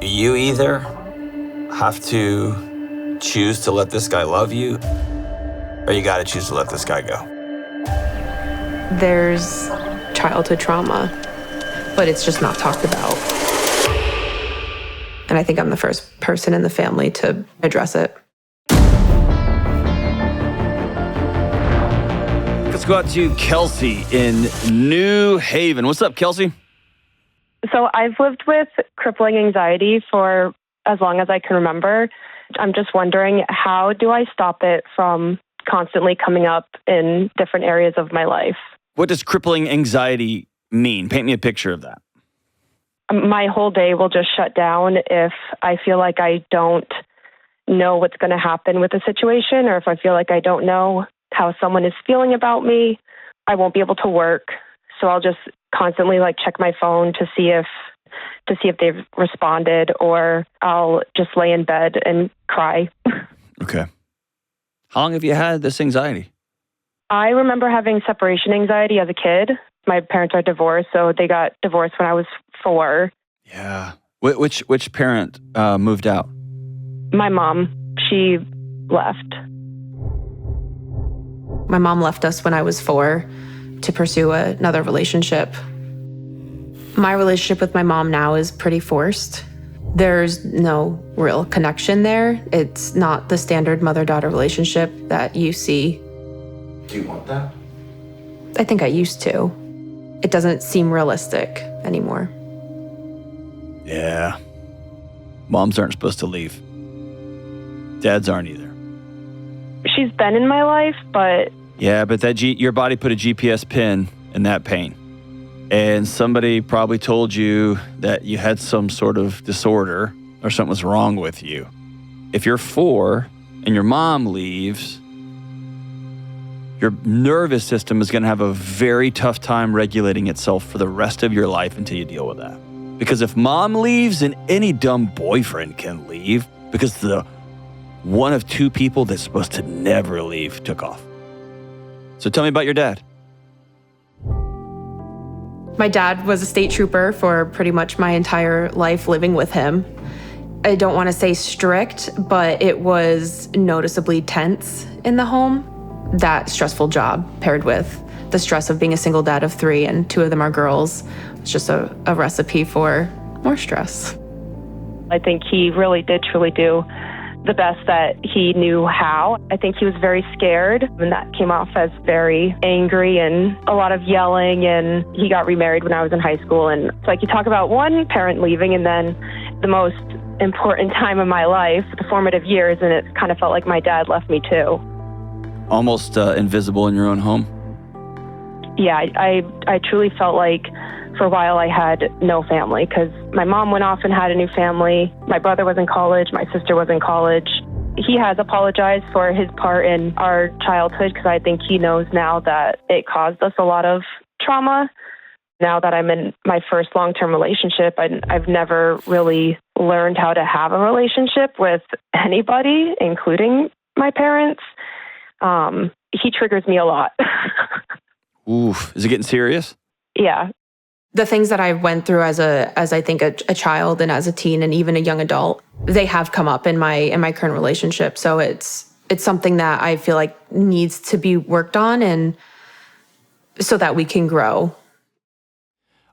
You either have to choose to let this guy love you, or you gotta choose to let this guy go. There's childhood trauma, but it's just not talked about. And I think I'm the first person in the family to address it. Let's go out to Kelsey in New Haven. What's up, Kelsey? So I've lived with crippling anxiety for as long as I can remember. I'm just wondering, how do I stop it from constantly coming up in different areas of my life? What does crippling anxiety mean? Paint me a picture of that. My whole day will just shut down if I feel like I don't know what's going to happen with the situation, or if I feel like I don't know how someone is feeling about me. I won't be able to work. So I'll just constantly check my phone to see if they've responded, or I'll just lay in bed and cry. Okay. How long have you had this anxiety? I remember having separation anxiety as a kid. My parents are divorced, so they got divorced when I was 4. Yeah. Which parent moved out? My mom, she left. My mom left us when I was 4 to pursue another relationship. My relationship with my mom now is pretty forced. There's no real connection there. It's not the standard mother-daughter relationship that you see. Do you want that? I think I used to. It doesn't seem realistic anymore. Yeah. Moms aren't supposed to leave. Dads aren't either. She's been in my life, but... Yeah, but your body put a GPS pin in that pain. And somebody probably told you that you had some sort of disorder or something was wrong with you. If you're 4 and your mom leaves, your nervous system is going to have a very tough time regulating itself for the rest of your life until you deal with that. Because if mom leaves, then any dumb boyfriend can leave, because the one of 2 people that's supposed to never leave took off. So tell me about your dad. My dad was a state trooper for pretty much my entire life living with him. I don't want to say strict, but it was noticeably tense in the home. That stressful job paired with the stress of being a single dad of 3 and 2 of them are girls. It's just a recipe for more stress. I think he really did truly do the best that he knew how. I think he was very scared, and that came off as very angry and a lot of yelling, and he got remarried when I was in high school. And it's you talk about one parent leaving, and then the most important time of my life, the formative years, and it kind of felt like my dad left me too. Almost invisible in your own home? Yeah, I truly felt like for a while I had no family, because my mom went off and had a new family. My brother was in college. My sister was in college. He has apologized for his part in our childhood, because I think he knows now that it caused us a lot of trauma. Now that I'm in my first long-term relationship, I've never really learned how to have a relationship with anybody, including my parents. He triggers me a lot. Oof. Is it getting serious? Yeah. The things that I went through as I think a child and as a teen and even a young adult, they have come up in my current relationship. So it's something that I feel like needs to be worked on, and so that we can grow.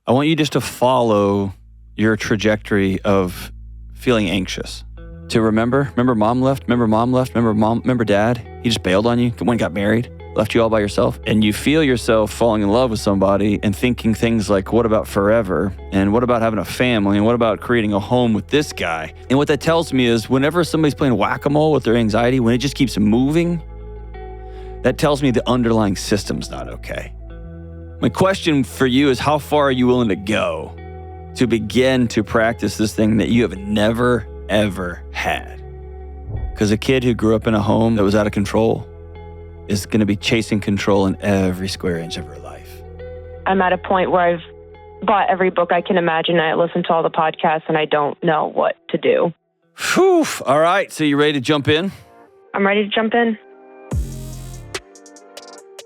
I want you just to follow your trajectory of feeling anxious. To remember mom left, remember dad, he just bailed on you, went and got married, left you all by yourself. And you feel yourself falling in love with somebody and thinking things like, what about forever? And what about having a family? And what about creating a home with this guy? And what that tells me is whenever somebody's playing whack-a-mole with their anxiety, when it just keeps moving, that tells me the underlying system's not okay. My question for you is, how far are you willing to go to begin to practice this thing that you have never, ever had? Because a kid who grew up in a home that was out of control is going to be chasing control in every square inch of her life. I'm at a point where I've bought every book I can imagine. I listen to all the podcasts, and I don't know what to do. Whew. All right. So you ready to jump in? I'm ready to jump in.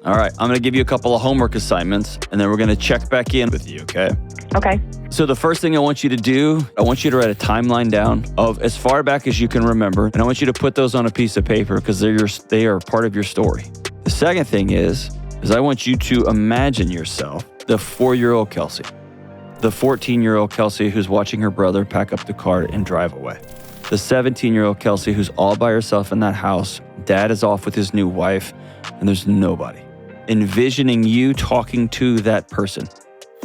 All right, I'm going to give you a couple of homework assignments, and then we're going to check back in with you, okay? Okay. So the first thing I want you to do, I want you to write a timeline down of as far back as you can remember, and I want you to put those on a piece of paper because they are part of your story. The second thing is I want you to imagine yourself the 4-year-old Kelsey, the 14-year-old Kelsey who's watching her brother pack up the car and drive away, the 17-year-old Kelsey who's all by herself in that house, dad is off with his new wife, and there's nobody. Envisioning you talking to that person.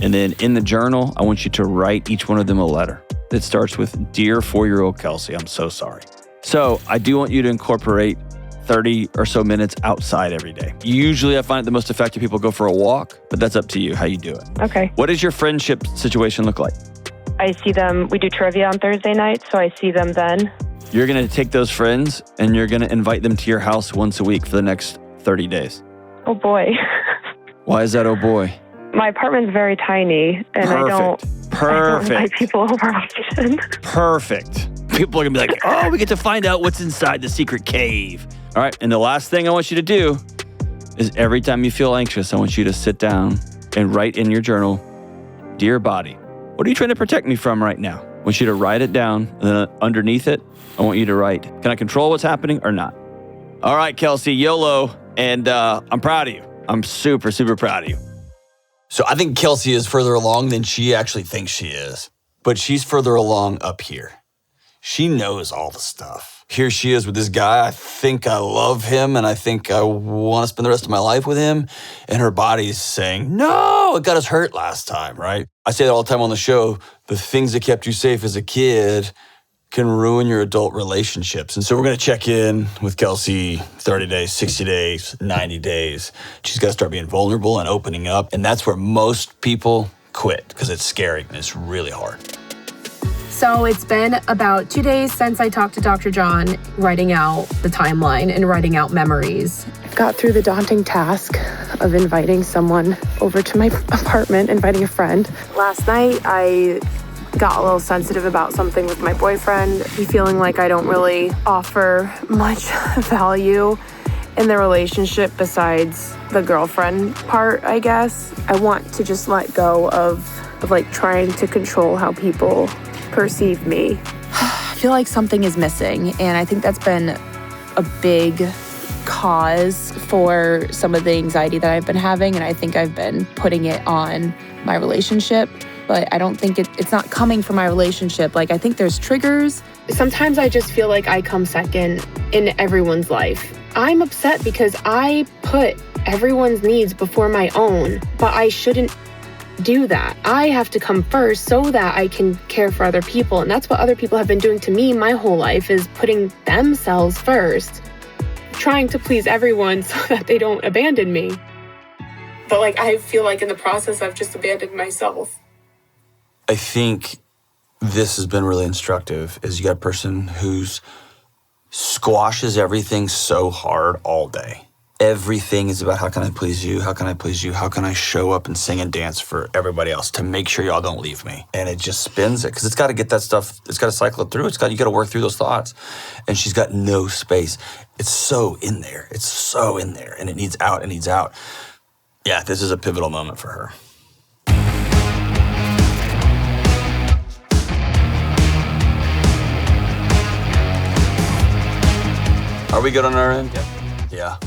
And then in the journal, I want you to write each one of them a letter that starts with, Dear 4-year-old Kelsey, I'm so sorry. So I do want you to incorporate 30 or so minutes outside every day. Usually I find it the most effective people go for a walk, but that's up to you how you do it. Okay. What does your friendship situation look like? I see them. We do trivia on Thursday night, so I see them then. You're going to take those friends and you're going to invite them to your house once a week for the next 30 days. Oh, boy. Why is that, oh boy? My apartment's very tiny, and I don't invite people over often. Perfect. People are going to be like, oh, we get to find out what's inside the secret cave. All right, and the last thing I want you to do is every time you feel anxious, I want you to sit down and write in your journal, Dear body, what are you trying to protect me from right now? I want you to write it down, and then underneath it, I want you to write, can I control what's happening or not? All right, Kelsey, YOLO, and I'm proud of you. I'm super, super proud of you. So I think Kelsey is further along than she actually thinks she is. But she's further along up here. She knows all the stuff. Here she is with this guy. I think I love him and I think I want to spend the rest of my life with him. And her body's saying, no, it got us hurt last time, right? I say that all the time on the show. The things that kept you safe as a kid can ruin your adult relationships. And so we're going to check in with Kelsey 30 days, 60 days, 90 days. She's got to start being vulnerable and opening up. And that's where most people quit because it's scary and it's really hard. So it's been about 2 days since I talked to Dr. John, writing out the timeline and writing out memories. I got through the daunting task of inviting someone over to my apartment, inviting a friend. Last night, I got a little sensitive about something with my boyfriend. He feeling like I don't really offer much value in the relationship besides the girlfriend part, I guess. I want to just let go of like trying to control how people perceive me. I feel like something is missing, and I think that's been a big cause for some of the anxiety that I've been having, and I think I've been putting it on my relationship. But I don't think it's not coming from my relationship. Like, I think there's triggers. Sometimes I just feel like I come second in everyone's life. I'm upset because I put everyone's needs before my own, but I shouldn't do that. I have to come first so that I can care for other people. And that's what other people have been doing to me my whole life, is putting themselves first, trying to please everyone so that they don't abandon me. But like, I feel like in the process, I've just abandoned myself. I think this has been really instructive, is you got a person who's squashes everything so hard all day. Everything is about how can I please you? How can I please you? How can I show up and sing and dance for everybody else to make sure y'all don't leave me? And it just spins it because it's got to get that stuff. It's got to cycle it through. You got to work through those thoughts. And she's got no space. It's so in there. It's so in there. And it needs out. It needs out. Yeah, this is a pivotal moment for her. Are we good on our end? Yeah.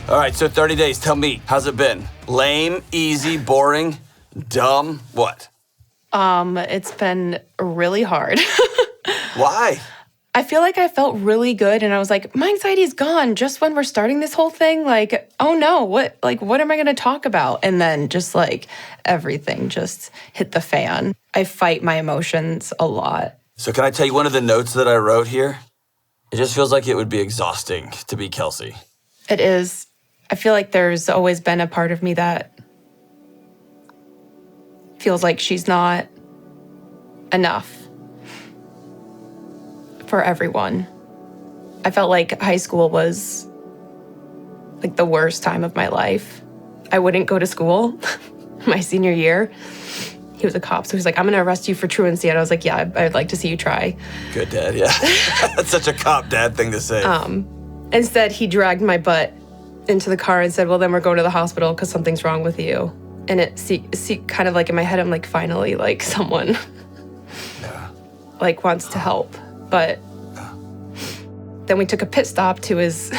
All right, so 30 days. Tell me, how's it been? Lame, easy, boring, dumb, what? It's been really hard. Why? I feel like I felt really good, and I was like, my anxiety is gone just when we're starting this whole thing. Like, oh no, what am I going to talk about? And then just like everything just hit the fan. I fight my emotions a lot. So can I tell you one of the notes that I wrote here? It just feels like it would be exhausting to be Kelsey. It is. I feel like there's always been a part of me that feels like she's not enough for everyone. I felt like high school was like the worst time of my life. I wouldn't go to school my senior year. He was a cop, so he was like, I'm going to arrest you for truancy. And I was like, yeah, I'd like to see you try. Good dad, yeah. That's such a cop dad thing to say. Instead, he dragged my butt into the car and said, well, then we're going to the hospital because something's wrong with you. And it kind of like in my head, I'm like, finally, like someone like wants to help. But then we took a pit stop to his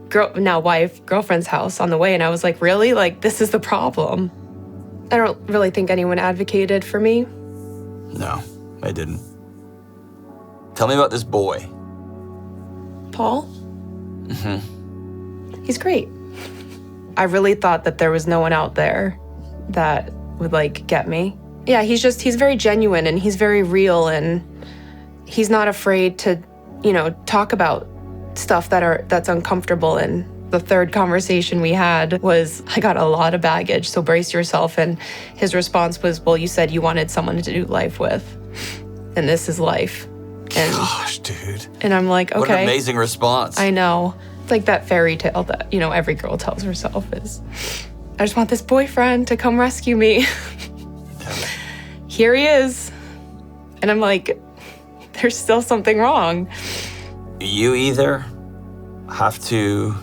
girlfriend's house on the way. And I was like, really? Like, this is the problem. I don't really think anyone advocated for me. No, I didn't. Tell me about this boy. Paul? Mm-hmm. He's great. I really thought that there was no one out there that would like get me. Yeah, he's very genuine and he's very real and he's not afraid to, talk about stuff that's uncomfortable. And the third conversation we had was, I got a lot of baggage, so brace yourself. And his response was, well, you said you wanted someone to do life with, and this is life. And, gosh, dude. And I'm like, okay. What an amazing response. I know. It's like that fairy tale that, every girl tells herself is, I just want this boyfriend to come rescue me. Here he is. And I'm like, there's still something wrong. You either have to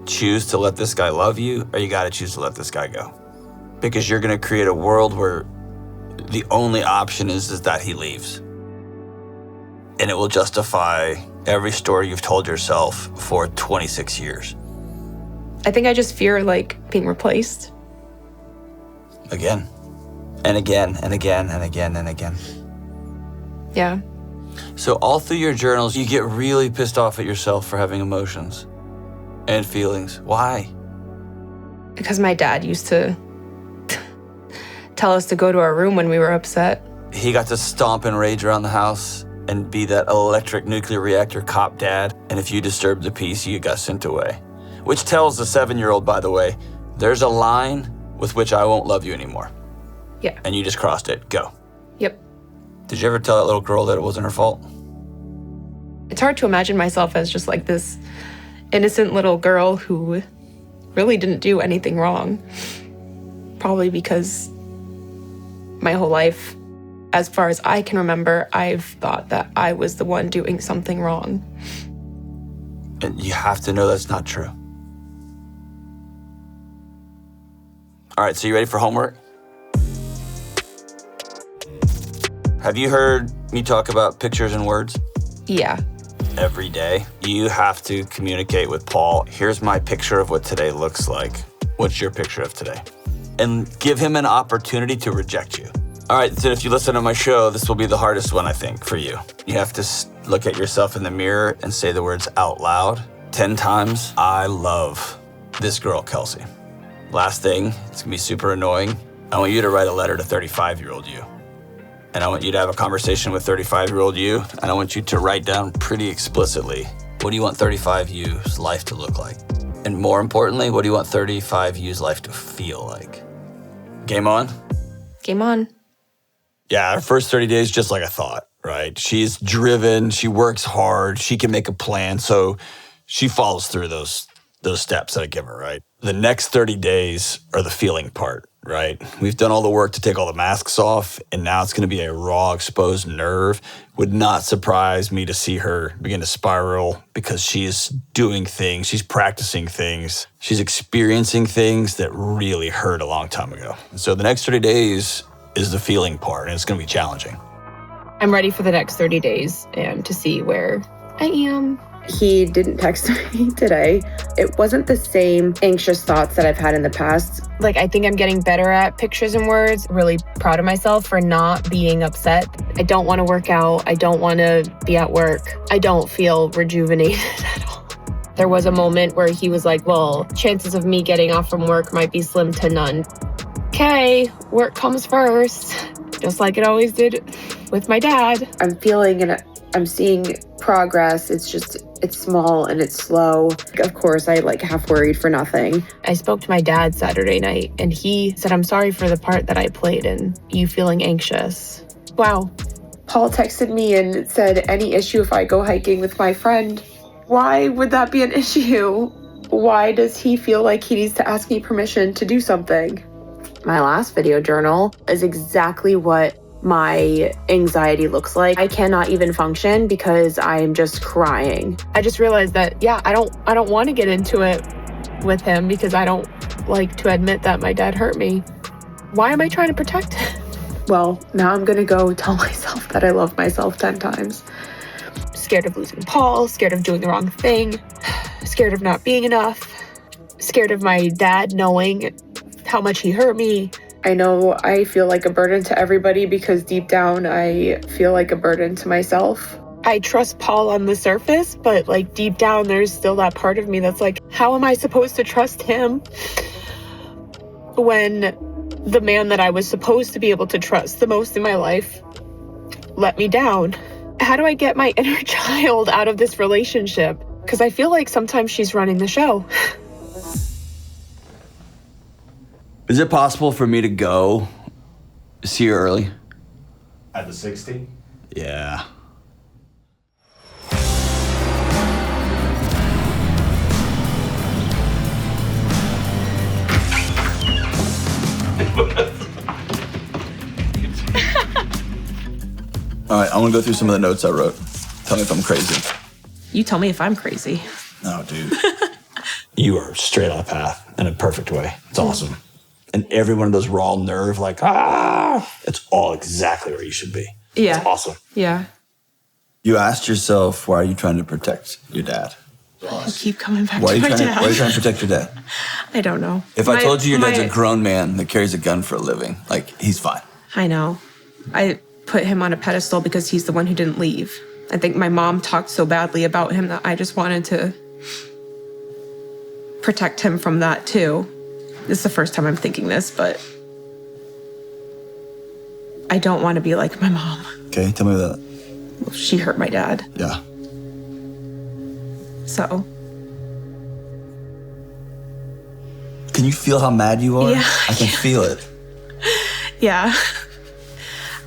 choose to let this guy love you, or you got to choose to let this guy go. Because you're going to create a world where the only option is that he leaves. And it will justify every story you've told yourself for 26 years. I think I just fear, being replaced. Again. And again, and again, and again, and again. Yeah. So all through your journals, you get really pissed off at yourself for having emotions and feelings. Why? Because my dad used to tell us to go to our room when we were upset. He got to stomp and rage around the house and be that electric nuclear reactor cop dad. And if you disturbed the peace, you got sent away. Which tells the 7-year-old, by the way, there's a line with which I won't love you anymore. Yeah. And you just crossed it. Go. Yep. Did you ever tell that little girl that it wasn't her fault? It's hard to imagine myself as just like this innocent little girl who really didn't do anything wrong. Probably because my whole life, as far as I can remember, I've thought that I was the one doing something wrong. And you have to know that's not true. All right, so you ready for homework? Have you heard me talk about pictures and words? Yeah. Every day, you have to communicate with Paul. Here's my picture of what today looks like. What's your picture of today? And give him an opportunity to reject you. All right, so if you listen to my show, this will be the hardest one, I think, for you. You have to look at yourself in the mirror and say the words out loud 10 times. I love this girl, Kelsey. Last thing, it's gonna be super annoying. I want you to write a letter to 35-year-old you. And I want you to have a conversation with 35-year-old you, and I want you to write down pretty explicitly, what do you want 35 you's life to look like? And more importantly, what do you want 35 you's life to feel like? Game on? Game on. Yeah, her first 30 days, just like I thought, right? She's driven, she works hard, she can make a plan, so she follows through those steps that I give her, right? The next 30 days are the feeling part, right? We've done all the work to take all the masks off, and now it's gonna be a raw, exposed nerve. Would not surprise me to see her begin to spiral because she's doing things, she's practicing things, she's experiencing things that really hurt a long time ago. And so the next 30 days is the feeling part, and it's gonna be challenging. I'm ready for the next 30 days and to see where I am. He didn't text me today. It wasn't the same anxious thoughts that I've had in the past. I think I'm getting better at pictures and words. Really proud of myself for not being upset. I don't want to work out. I don't want to be at work. I don't feel rejuvenated at all. There was a moment where he was like, well, chances of me getting off from work might be slim to none. Okay, work comes first, just like it always did with my dad. I'm feeling and I'm seeing progress. It's small and it's slow. Of course, I half worried for nothing. I spoke to my dad Saturday night and he said, I'm sorry for the part that I played in you feeling anxious. Wow. Paul texted me and said, any issue if I go hiking with my friend? Why would that be an issue? Why does he feel like he needs to ask me permission to do something? My last video journal is exactly what my anxiety looks like. I cannot even function because I'm just crying. I just realized that, I don't want to get into it with him because I don't like to admit that my dad hurt me. Why am I trying to protect him? Well, now I'm gonna go tell myself that I love myself 10 times. Scared of losing Paul, scared of doing the wrong thing, scared of not being enough, scared of my dad knowing how much he hurt me. I know I feel like a burden to everybody because deep down I feel like a burden to myself. I trust Paul on the surface, but like deep down there's still that part of me that's like, how am I supposed to trust him when the man that I was supposed to be able to trust the most in my life let me down? How do I get my inner child out of this relationship? Because I feel like sometimes she's running the show. Is it possible for me to go see her early? At the 60? Yeah. All right, I want to go through some of the notes I wrote. Tell me if I'm crazy. You tell me if I'm crazy. No, dude. You are straight on a path in a perfect way. It's awesome. And every one of those raw nerve, like, it's all exactly where you should be. Yeah. It's awesome. Yeah. You asked yourself, why are you trying to protect your dad? I keep coming back Why are to you my trying dad. why are you trying to protect your dad? I don't know. If I told you your dad's a grown man that carries a gun for a living, like, he's fine. I know. I put him on a pedestal because he's the one who didn't leave. I think my mom talked so badly about him that I just wanted to protect him from that too. This is the first time I'm thinking this, but I don't want to be like my mom. Okay, tell me that. Well, she hurt my dad. Yeah. So. Can you feel how mad you are? Yeah. I can feel it. Yeah.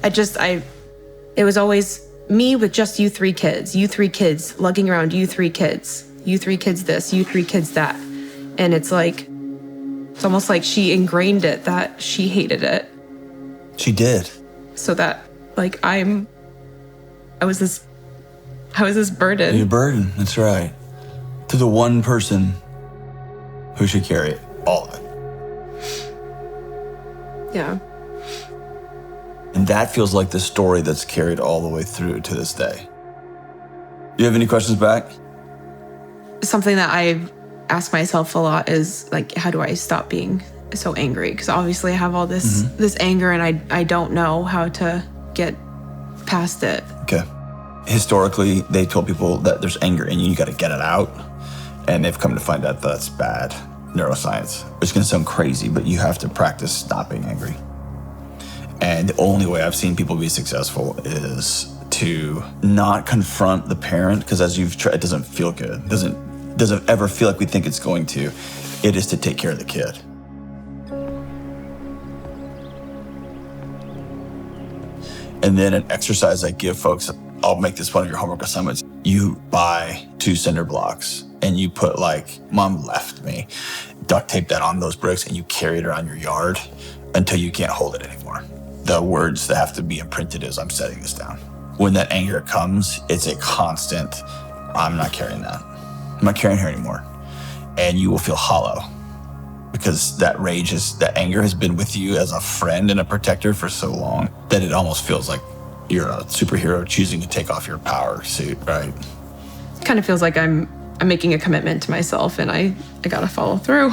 It was always me with just you 3 kids, lugging around you 3 kids this, you 3 kids that. And it's like, it's almost like she ingrained it that she hated it. She did. So that, like, I was this burden. You're a burden, that's right. To the one person who should carry it, all of it. Yeah. And that feels like the story that's carried all the way through to this day. Do you have any questions back? Something that I've asked myself a lot is, like, how do I stop being so angry? Because obviously I have all this this anger and I don't know how to get past it. Okay. Historically, they told people that there's anger in you got to get it out. And they've come to find out that's bad neuroscience. It's going to sound crazy, but you have to practice stopping angry. And the only way I've seen people be successful is to not confront the parent, because as you've tried, it doesn't feel good. It doesn't ever feel like we think it's going to. It is to take care of the kid. And then an exercise I give folks, I'll make this one of your homework assignments. You buy 2 cinder blocks and you put, like, mom left me, duct tape that on those bricks, and you carry it around your yard until you can't hold it anymore. The words that have to be imprinted is, I'm setting this down. When that anger comes, it's a constant, I'm not carrying that. I'm not carrying her anymore. And you will feel hollow because that anger has been with you as a friend and a protector for so long that it almost feels like you're a superhero choosing to take off your power suit, right? It kind of feels like I'm making a commitment to myself and I gotta follow through.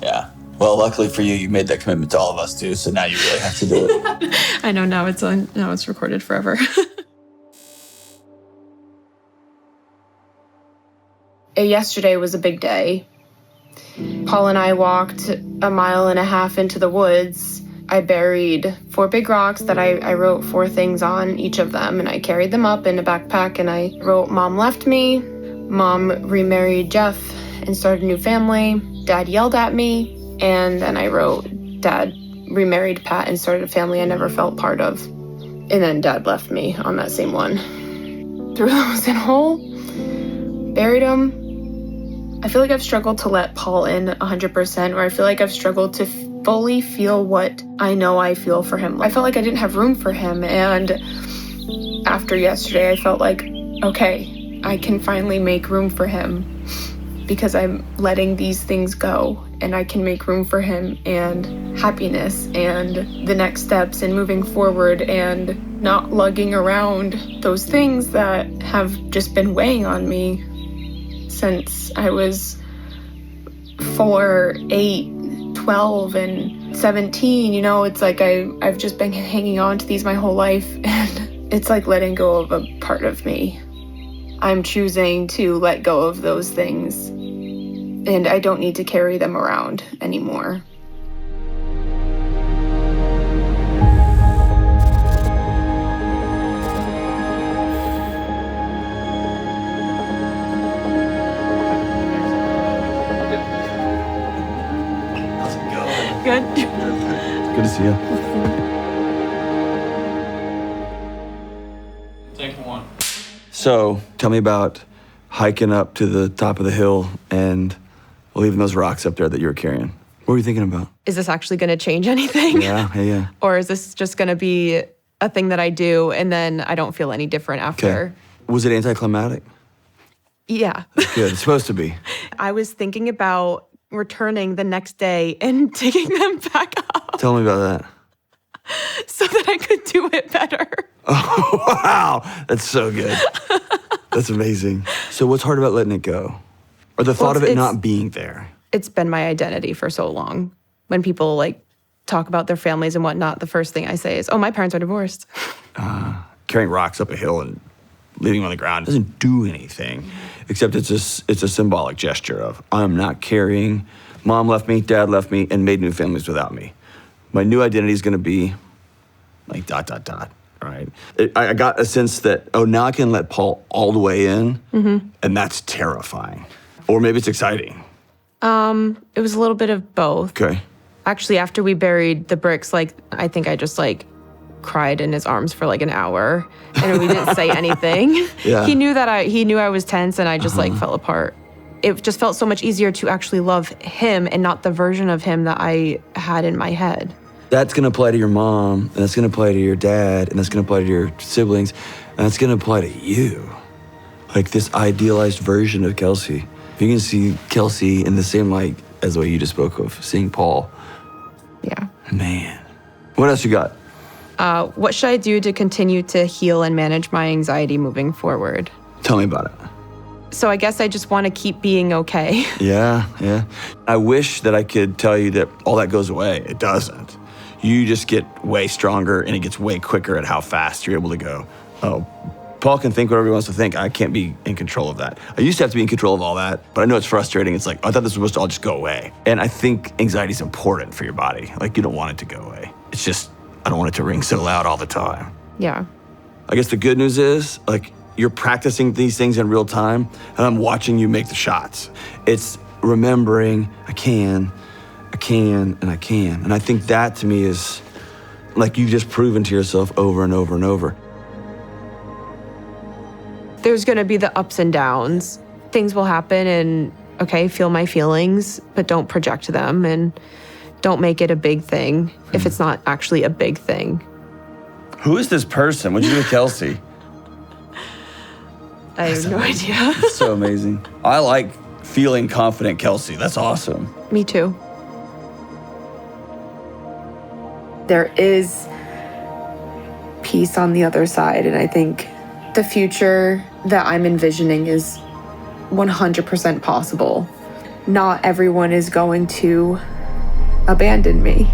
Yeah. Well, luckily for you, you made that commitment to all of us too, so now you really have to do it. I know, now it's recorded forever. Yesterday was a big day. Paul and I walked 1.5 miles into the woods. I buried 4 big rocks that I wrote 4 things on each of them, and I carried them up in a backpack, and I wrote, Mom left me, Mom remarried Jeff and started a new family, Dad yelled at me, and then I wrote, Dad remarried Pat and started a family I never felt part of. And then Dad left me on that same one. Threw those in a hole, buried them. I feel like I've struggled to let Paul in 100%, or I feel like I've struggled to fully feel what I know I feel for him. I felt like I didn't have room for him. And after yesterday, I felt like, okay, I can finally make room for him because I'm letting these things go, and I can make room for him and happiness and the next steps and moving forward and not lugging around those things that have just been weighing on me since I was 4, 8, 12, and 17. You know, it's like I've just been hanging on to these my whole life, and it's like letting go of a part of me. I'm choosing to let go of those things, and I don't need to carry them around anymore. Good. Good to see you. So, tell me about hiking up to the top of the hill and leaving those rocks up there that you were carrying. What were you thinking about? Is this actually going to change anything? Yeah. Or is this just going to be a thing that I do and then I don't feel any different after? Okay. Was it anticlimactic? Yeah. Good. It's supposed to be. I was thinking about returning the next day and taking them back up Tell me about that. so that I could do it better. Oh, wow. That's so good. That's amazing. So what's hard about letting it go? Or the thought of it not being there? It's been my identity for so long. When people like talk about their families and whatnot, the first thing I say is, oh, my parents are divorced. Carrying rocks up a hill and leaving them on the ground doesn't do anything, except it's a symbolic gesture of, I'm not carrying, mom left me, dad left me, and made new families without me. My new identity is going to be like ... Right? I got a sense that, now I can let Paul all the way in, and that's terrifying. Or maybe it's exciting. It was a little bit of both. Okay. Actually, after we buried the bricks, I think I just cried in his arms for an hour, and we didn't say anything. Yeah. He knew I was tense, and I just fell apart. It just felt so much easier to actually love him and not the version of him that I had in my head. That's going to apply to your mom, and that's going to apply to your dad, and that's going to apply to your siblings, and that's going to apply to you. Like this idealized version of Kelsey. If you can see Kelsey in the same light as the way you just spoke of, seeing Paul. Yeah. Man. What else you got? What should I do to continue to heal and manage my anxiety moving forward? Tell me about it. So I guess I just want to keep being okay. Yeah. I wish that I could tell you that all that goes away. It doesn't. You just get way stronger, and it gets way quicker at how fast you're able to go, oh, Paul can think whatever he wants to think. I can't be in control of that. I used to have to be in control of all that, but I know it's frustrating. It's like, I thought this was supposed to all just go away. And I think anxiety is important for your body. You don't want it to go away. It's just, I don't want it to ring so loud all the time. Yeah. I guess the good news is, you're practicing these things in real time, and I'm watching you make the shots. It's remembering, I can, and I can. And I think that to me is you've just proven to yourself over and over and over. There's going to be the ups and downs. Things will happen, and feel my feelings, but don't project them, and don't make it a big thing if it's not actually a big thing. Who is this person? What'd you do with Kelsey? I have no idea. It's so amazing. I like feeling confident Kelsey. That's awesome. Me too. There is peace on the other side, and I think the future that I'm envisioning is 100% possible. Not everyone is going to abandon me.